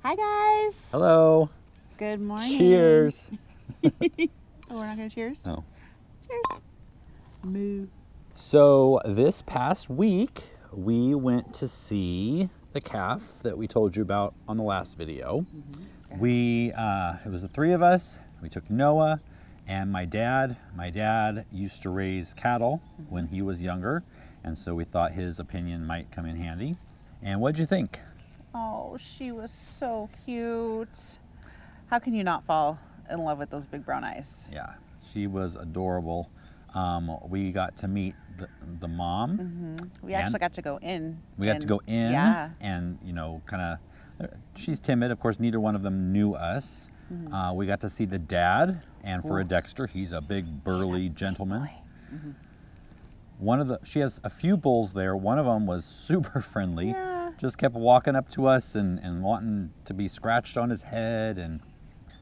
Hi guys. Hello. Good morning. Cheers. Oh, we're not gonna cheers? No. Cheers. Moo. So this past week, we went to see the calf that we told you about on the last video. It was the three of us. We took Noah and my dad. My dad used to raise cattle when he was younger, and so we thought his opinion might come in handy. And what'd you think? Oh, she was so cute. How can you not fall in love with those big brown eyes? Yeah, she was adorable. We got to meet the mom. We actually got to go in. We got to go in, Yeah. and kind of, she's timid. Of course, neither one of them knew us. We got to see the dad, and for a Dexter, he's a big burly gentleman. She has a few bulls there. One of them was super friendly. Yeah. Just kept walking up to us and wanting to be scratched on his head. And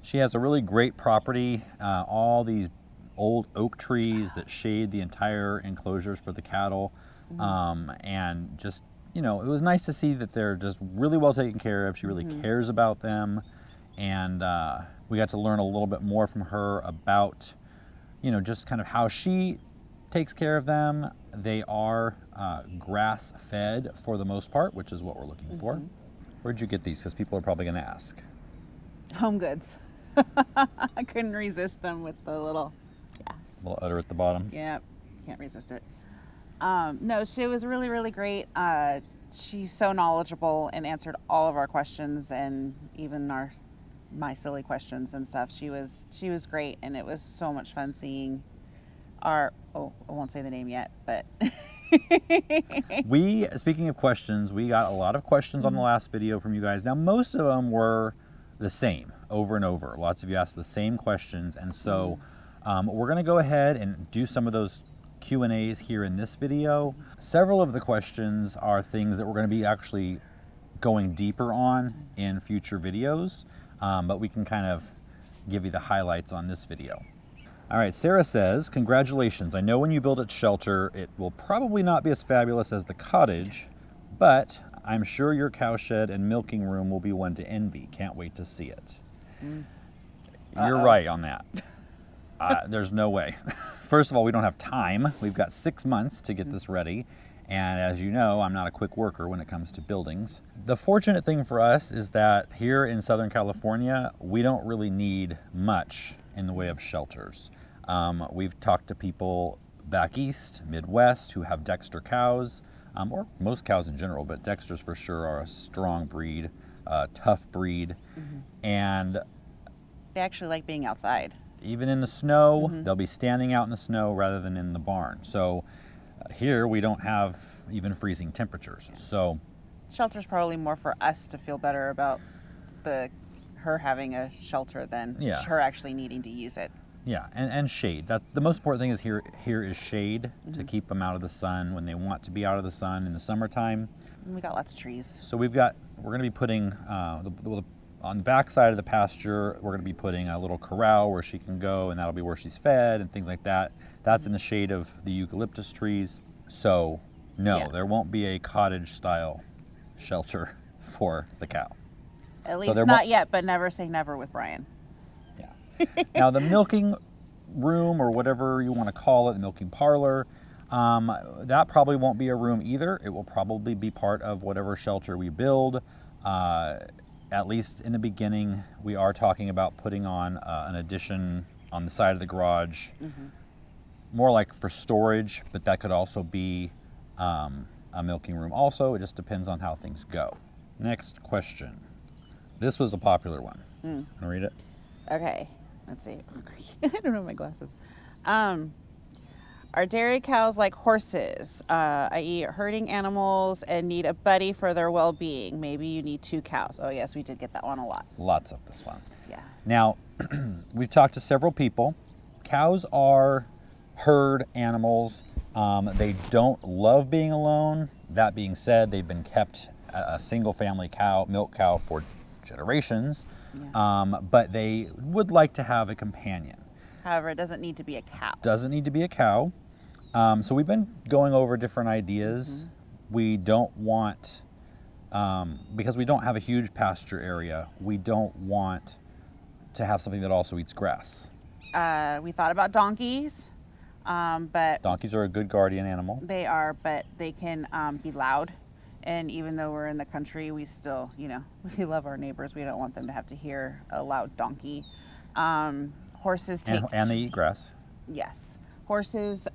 she has a really great property. All these old oak trees that shade the entire enclosures for the cattle. And just, it was nice to see that they're just really well taken care of. She really cares about them. And we got to learn a little bit more from her about, just kind of how she takes care of them. They are grass fed for the most part, which is what we're looking for. Where'd you get these? Because people are probably going to ask. Home Goods. I couldn't resist them with the little, Little udder at the bottom. yeah, can't resist it. No, she was really, really great. She's so knowledgeable and answered all of our questions and even my silly questions and stuff. She was great, and it was so much fun seeing I won't say the name yet, but Speaking of questions, we got a lot of questions on the last video from you guys. Now, most of them were the same over and over. Lots of you asked the same questions, and so we're going to go ahead and do some of those Q&As here in this video. Several of the questions are things that we're going to be actually going deeper on in future videos, but we can kind of give you the highlights on this video. All right, Sarah says, congratulations. I know when you build its shelter, it will probably not be as fabulous as the cottage, but I'm sure your cowshed and milking room will be one to envy. Can't wait to see it. You're right on that. There's no way. First of all, we don't have time. We've got 6 months to get this ready. And as you know, I'm not a quick worker when it comes to buildings. The fortunate thing for us is that here in Southern California, we don't really need much in the way of shelters. We've talked to people back east, Midwest, who have Dexter cows, or most cows in general, but Dexters for sure are a strong breed, tough breed. And they actually like being outside. even in the snow, they'll be standing out in the snow rather than in the barn. So here we don't have even freezing temperatures. So Shelter's probably more for us to feel better about her having a shelter than her actually needing to use it. yeah, and shade. That the most important thing is here is shade to keep them out of the sun when they want to be out of the sun in the summertime. And we got lots of trees. So we're going to be putting on the back side of the pasture, we're going to be putting a little corral where she can go, and that'll be where she's fed and things like that. That's in the shade of the eucalyptus trees. So no, there won't be a cottage style shelter for the cow. At least not yet, but never say never with Brian. Yeah. Now the milking room, or whatever you want to call it, the milking parlor, that probably won't be a room either. It will probably be part of whatever shelter we build. At least in the beginning, we are talking about putting on an addition on the side of the garage, more like for storage, but that could also be a milking room also. It just depends on how things go. Next question. This was a popular one. Want to read it? Okay, let's see. I don't know my glasses. Are dairy cows like horses, i.e. herding animals and need a buddy for their well-being? Maybe you need 2 cows. Oh yes, we did get that one a lot. Lots of this one. Yeah. Now, we've talked to several people. Cows are herd animals. They don't love being alone. That being said, they've been kept a single family milk cow for generations, but they would like to have a companion. However, it doesn't need to be a cow. Doesn't need to be a cow. So we've been going over different ideas. We don't want because we don't have a huge pasture area, we don't want to have something that also eats grass. We thought about donkeys, but Donkeys are a good guardian animal. they are, but they can be loud. And even though we're in the country, we still, we love our neighbors. We don't want them to have to hear a loud donkey. Horses take. And they eat grass. Yes. Horses,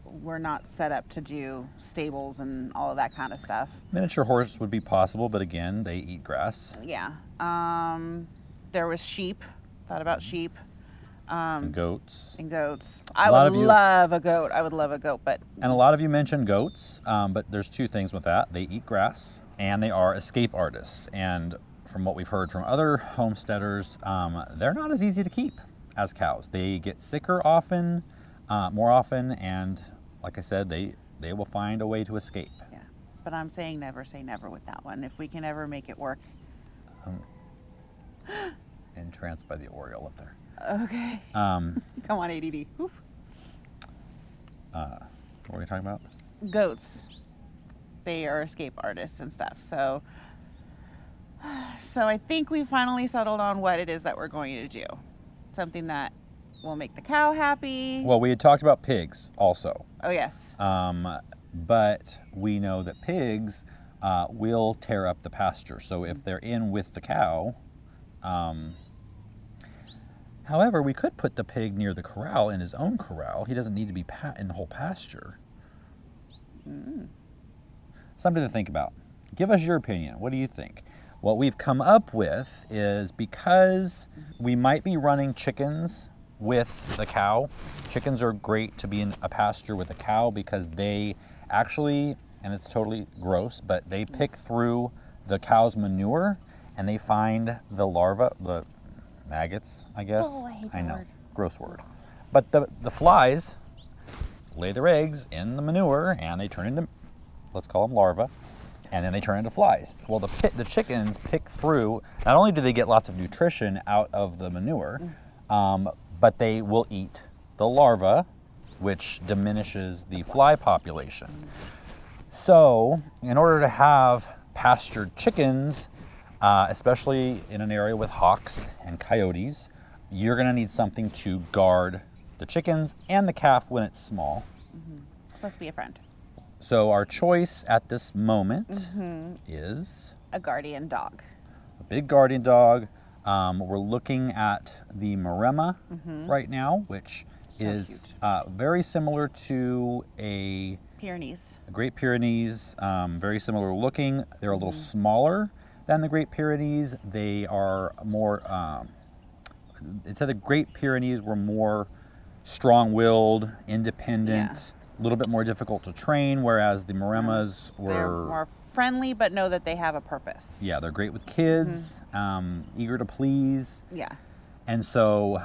we're not set up to do stables and all of that kind of stuff. Miniature horse would be possible, but again, they eat grass. Yeah. There was sheep. Thought about sheep. And goats. And goats. A I lot would of you- love a goat. I would love a goat, but And a lot of you mentioned goats, but there's two things with that. They eat grass, and they are escape artists. And from what we've heard from other homesteaders, they're not as easy to keep as cows. They get sicker often, more often, and like I said, they will find a way to escape. yeah. But I'm saying never say never with that one. If we can ever make it work. Entranced by the Oriole up there. Okay. Um, Come on, ADD. Whew. what were we talking about? Goats. They are escape artists and stuff. So I think we finally settled on what it is that we're going to do. Something that will make the cow happy. Well, we had talked about pigs also, Oh, yes. but we know that pigs will tear up the pasture. So if they're in with the cow, however, we could put the pig near the corral in his own corral. He doesn't need to be in the whole pasture. Something to think about. Give us your opinion. What do you think? What we've come up with is, because we might be running chickens with the cow, chickens are great to be in a pasture with a cow because they actually, and it's totally gross, but they pick through the cow's manure and they find the larvae, the maggots, I guess. Oh, I hate that know, word. gross word. But the flies lay their eggs in the manure and they turn into, let's call them larvae, and then they turn into flies. Well, the chickens pick through, not only do they get lots of nutrition out of the manure, but they will eat the larva, which diminishes the fly population. So in order to have pastured chickens, especially in an area with hawks and coyotes, you're gonna need something to guard the chickens and the calf when it's small. Supposed to be a friend. So our choice at this moment is A guardian dog. a big guardian dog. We're looking at the Maremma right now, which is very similar to a Pyrenees. Great Pyrenees, very similar looking. They're a little smaller than the Great Pyrenees. They are more, it said the Great Pyrenees were more strong-willed, independent, a little bit more difficult to train, whereas the Maremmas were... They're more friendly, but know that they have a purpose. Yeah, they're great with kids, eager to please. Yeah. And so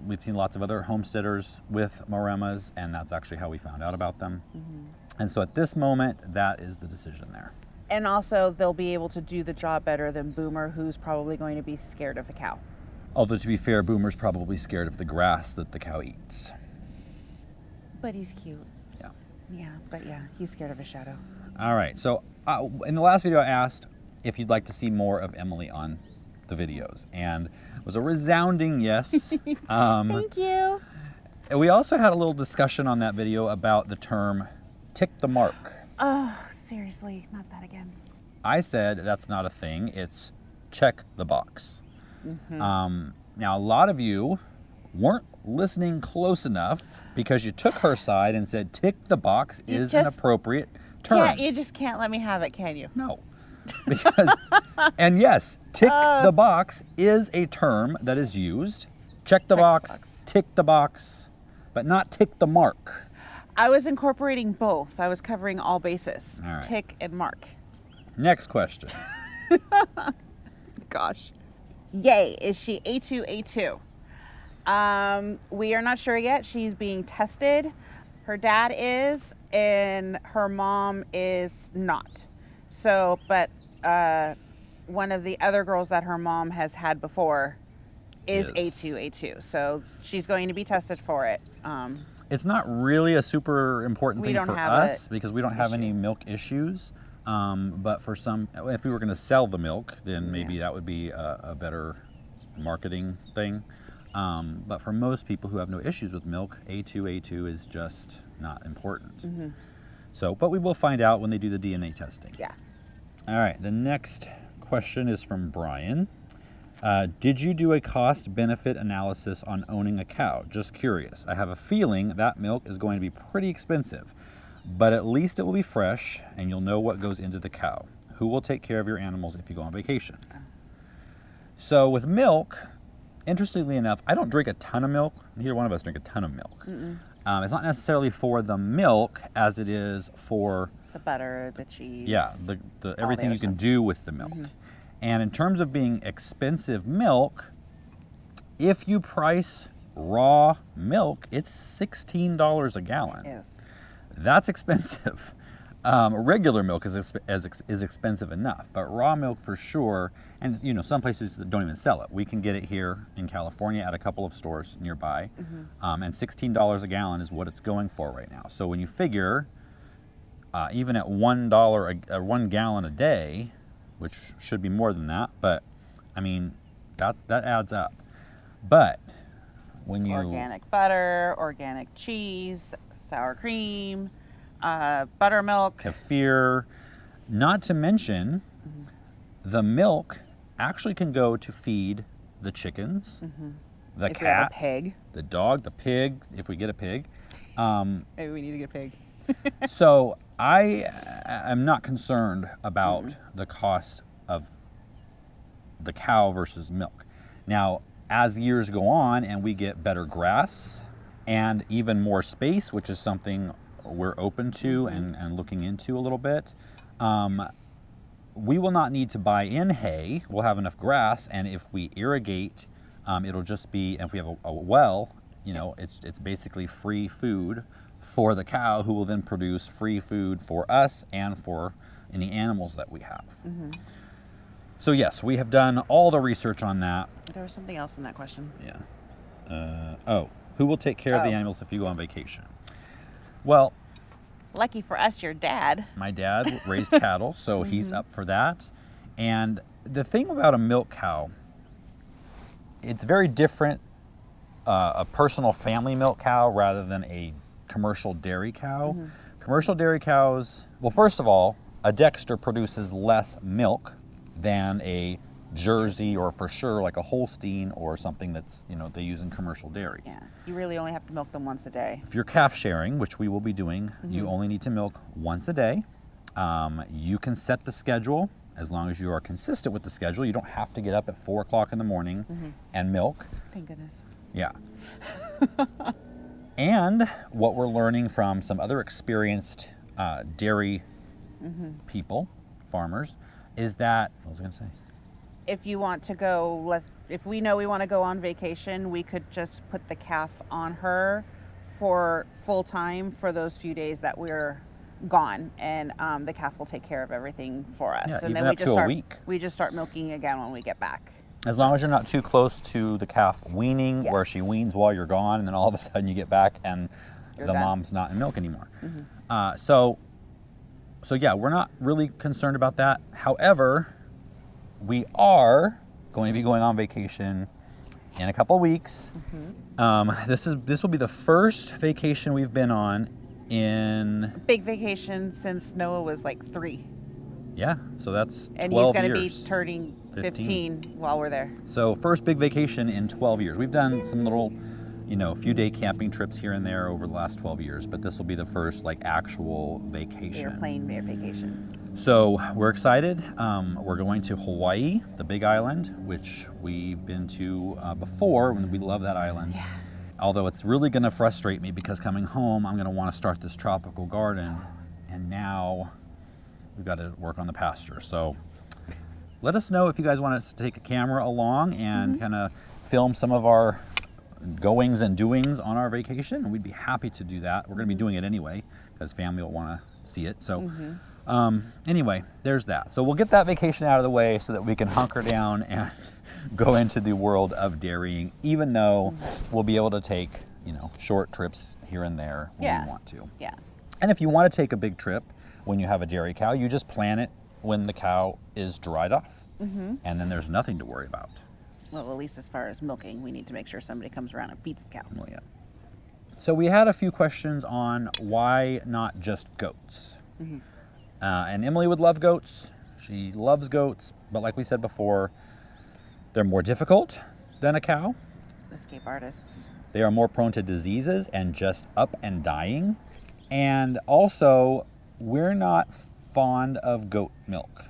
we've seen lots of other homesteaders with Maremmas, and that's actually how we found out about them. And so at this moment, that is the decision there. And also, they'll be able to do the job better than Boomer, who's probably going to be scared of the cow. Although to be fair, Boomer's probably scared of the grass that the cow eats. But he's cute. Yeah. Yeah, but yeah, he's scared of a shadow. All right, so in the last video I asked if you'd like to see more of Emily on the videos, and it was a resounding yes. Thank you. And we also had a little discussion on that video about the term tick the mark. Oh, seriously, not that again. I said that's not a thing, it's check the box. Now, a lot of you weren't listening close enough because you took her side and said tick the box is an appropriate term. Yeah, you just can't let me have it, can you? No. Because, and yes, tick the box is a term that is used. Check the box, tick the box, but not tick the mark. I was incorporating both. I was covering all bases. All right. Tick and mark. Next question. Gosh. Yay, is she A2? We are not sure yet. She's being tested. Her dad is, and her mom is not. So, but one of the other girls that her mom has had before is A2. So she's going to be tested for it. It's not really a super important We thing don't for have us a because we don't have any milk issues, But for some, if we were going to sell the milk, then maybe Yeah. that would be a better marketing thing. But for most people who have no issues with milk, A2 is just not important. So, but we will find out when they do the DNA testing. Yeah. All right, the next question is from Brian. Did you do a cost-benefit analysis on owning a cow? Just curious. I have a feeling that milk is going to be pretty expensive, but at least it will be fresh and you'll know what goes into the cow. Who will take care of your animals if you go on vacation? So with milk, interestingly enough, I don't drink a ton of milk. Neither one of us drink a ton of milk. It's not necessarily for the milk as it is for The butter, the cheese. yeah, the everything other you can stuff. do with the milk. And in terms of being expensive milk, if you price raw milk, it's $16 a gallon. Yes. That's expensive. Regular milk is expensive enough, but raw milk for sure. And you know, some places that don't even sell it. We can get it here in California at a couple of stores nearby, and $16 a gallon is what it's going for right now. So when you figure, even at $1 1 gallon a day, which should be more than that, but I mean that adds up. But when you Organic butter, organic cheese, sour cream, buttermilk. kefir, not to mention the milk actually can go to feed the chickens, the If you have cat, a pig. the dog, the pig, if we get a pig. Maybe we need to get a pig. So I am not concerned about the cost of the cow versus milk. Now, as the years go on and we get better grass and even more space, which is something we're open to and looking into a little bit, we will not need to buy in hay. We'll have enough grass, and if we irrigate, it'll just be, and if we have a well, you know, it's basically free food for the cow, who will then produce free food for us and for any animals that we have. So yes, we have done all the research on that. There was something else in that question. Yeah. Who will take care of the Oh. animals if you go on vacation? Well, Lucky for us, your dad. my dad raised cattle, so he's up for that. And the thing about a milk cow, it's very different, a personal family milk cow rather than a commercial dairy cow. Commercial dairy cows, well, first of all, a Dexter produces less milk than a Jersey, or for sure like a Holstein or something that's, you know, they use in commercial dairies. Yeah. You really only have to milk them once a day. If you're calf sharing, which we will be doing, you only need to milk once a day. You can set the schedule as long as you are consistent with the schedule. You don't have to get up at 4 o'clock in the morning and milk. Thank goodness. Yeah. And what we're learning from some other experienced dairy people, farmers, is that, what was I going to say? If you want to go, if we know we want to go on vacation, we could just put the calf on her for full time for those few days that we're gone, and the calf will take care of everything for us. Yeah, and even then we up just to a start. week. We just start milking again when we get back. As long as you're not too close to the calf weaning, where she Yes. weans while you're gone, and then all of a sudden you get back and You're the done. mom's not in milk anymore. So yeah, we're not really concerned about that. However, we are going to be going on vacation in a couple weeks. This will be the first vacation we've been on in, Big vacation since Noah was like 3, yeah, so that's 12 and he's going to be years. turning 15 while we're there. So first big vacation in 12 years. We've done some little, you know, few day camping trips here and there over the last 12 years, but this will be the first like actual vacation. Airplane vacation. So we're excited. We're going to Hawaii, the Big Island, which we've been to before, and we love that island. Yeah. Although it's really going to frustrate me because coming home, I'm going to want to start this tropical garden, and now we've got to work on the pasture. So let us know if you guys want us to take a camera along and kind of film some of our goings and doings on our vacation, and we'd be happy to do that. We're going to be doing it anyway because family will want to see it. So anyway, there's that. So we'll get that vacation out of the way so that we can hunker down and go into the world of dairying, even though we'll be able to take, you know, short trips here and there when Yeah. we want to. Yeah. And if you want to take a big trip, when you have a dairy cow. You just plan it when the cow is dried off, and then there's nothing to worry about. Well, at least as far as milking, we need to make sure somebody comes around and feeds the cow. Well, yeah. So we had a few questions on why not just goats. And Emily would love goats. She loves goats, but like we said before, they're more difficult than a cow. Escape artists. They are more prone to diseases and just up and dying. And also, we're not fond of goat milk.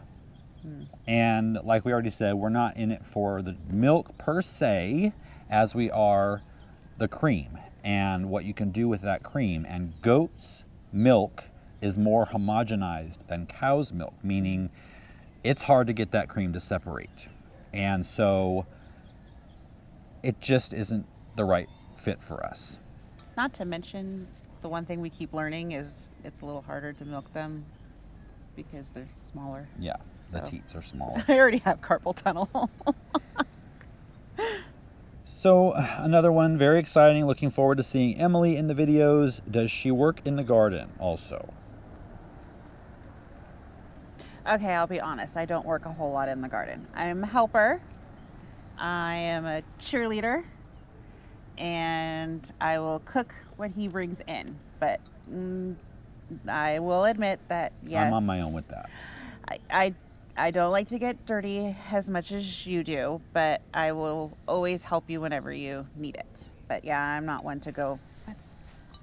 And like we already said, we're not in it for the milk per se, as we are the cream and what you can do with that cream. And goat's milk is more homogenized than cow's milk, meaning it's hard to get that cream to separate. And so it just isn't the right fit for us. Not to mention, the one thing we keep learning is it's a little harder to milk them because they're smaller. Yeah, the So. teats are smaller. I already have carpal tunnel. So another one, very exciting. Looking forward to seeing Emily in the videos. Does she work in the garden also? Okay, I'll be honest. I don't work a whole lot in the garden. I'm a helper. I am a cheerleader. And I will cook what he brings in. But I will admit that, yes. I'm on my own with that. I don't like to get dirty as much as you do, but I will always help you whenever you need it. But yeah, I'm not one to go.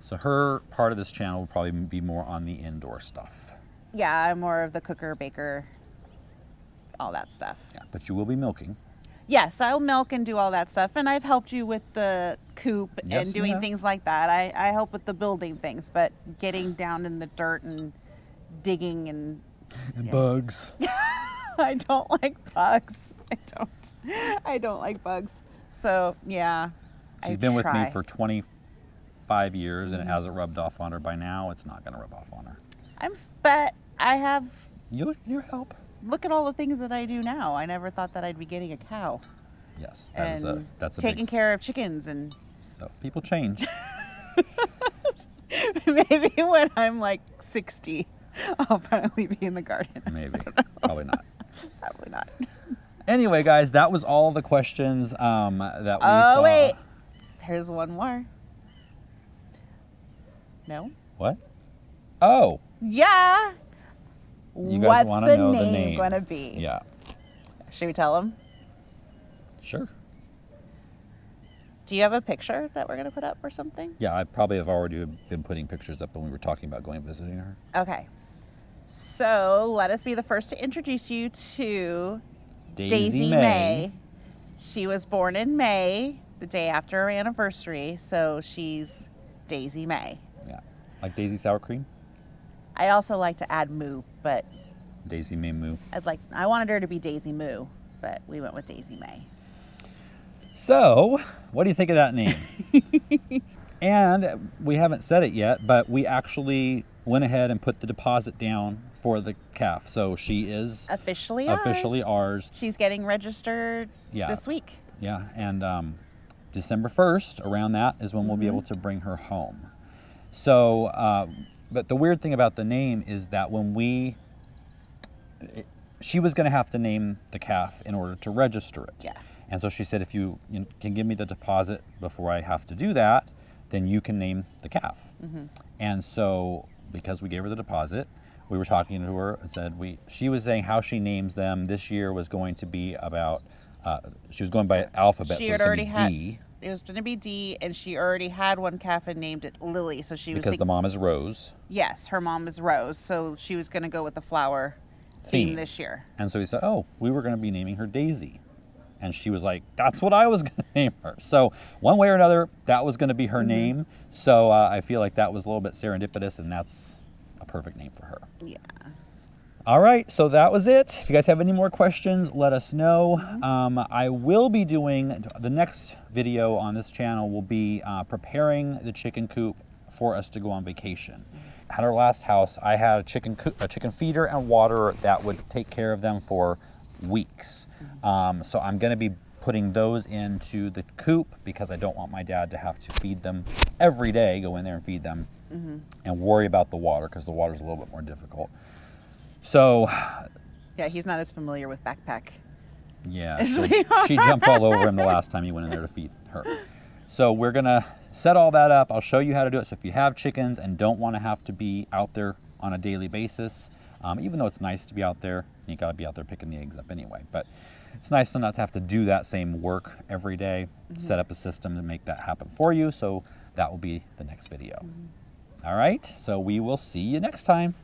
So her part of this channel will probably be more on the indoor stuff. Yeah, I'm more of the cooker, baker, all that stuff. Yeah, but you will be milking. Yes, I'll milk and do all that stuff. And I've helped you with the coop Yes, and you doing have. things like that. I help with the building things, but getting down in the dirt and digging and Bugs. I don't like bugs. I don't like bugs. So yeah, She's been with me for 25 years and it hasn't rubbed off on her by now. It's not going to rub off on her. But I have. You help. Look at all the things that I do now. I never thought that I'd be getting a cow Yes, and that's a taking big, care of chickens and So people change. maybe when I'm like 60, I'll probably be in the garden. Maybe. Probably not. Probably not. Anyway, guys, that was all the questions that we Oh saw. wait, there's one more. No. What? Oh, Yeah. you guys What's want the to know the name name. gonna be? Yeah, Should we tell them? sure. Do you have a picture that we're gonna put up or something? Yeah, I probably have already been putting pictures up when we were talking about going visiting her. Okay. So let us be the first to introduce you to Daisy May. She was born in May, the day after her anniversary, so she's Daisy May. Yeah, like Daisy sour cream. I also like to add Moo, but Daisy May Moo. I wanted her to be Daisy Moo, but we went with Daisy May. So, what do you think of that name? And we haven't said it yet, but we actually went ahead and put the deposit down for the calf. So she is Officially ours. She's getting registered Yeah. this week. Yeah, and December 1st, around that, is when we'll be able to bring her home. So, but the weird thing about the name is that when she was going to have to name the calf in order to register it. Yeah. And so she said, if you can give me the deposit before I have to do that, then you can name the calf. And so, because we gave her the deposit, we were talking to her and said she was saying how she names them. This year was going to be about, she was going by alphabet, She so had it's already going to had. be D. It was going to be D, and she already had one calf and named it Lily. So she was Because the mom is Rose. yes, her mom is Rose, so she was going to go with the flower theme Theme. this year. And so we said, oh, we were going to be naming her Daisy. And she was like, that's what I was going to name her. So one way or another, that was going to be her name. So I feel like that was a little bit serendipitous, and that's a perfect name for her. Yeah. All right, so that was it. If you guys have any more questions, let us know. I will be doing, the next video on this channel will be preparing the chicken coop for us to go on vacation. At our last house, I had a chicken feeder and water that would take care of them for weeks. So I'm going to be putting those into the coop because I don't want my dad to have to feed them every day, go in there and feed them, and worry about the water because the water's a little bit more difficult. So, Yeah, he's not as familiar with backpack. yeah, so she jumped all over him the last time he went in there to feed her. So we're gonna set all that up. I'll show you how to do it. So if you have chickens and don't want to have to be out there on a daily basis, even though it's nice to be out there, you gotta be out there picking the eggs up anyway. But it's nice to not have to do that same work every day. Set up a system to make that happen for you. So that will be the next video. All right, so we will see you next time.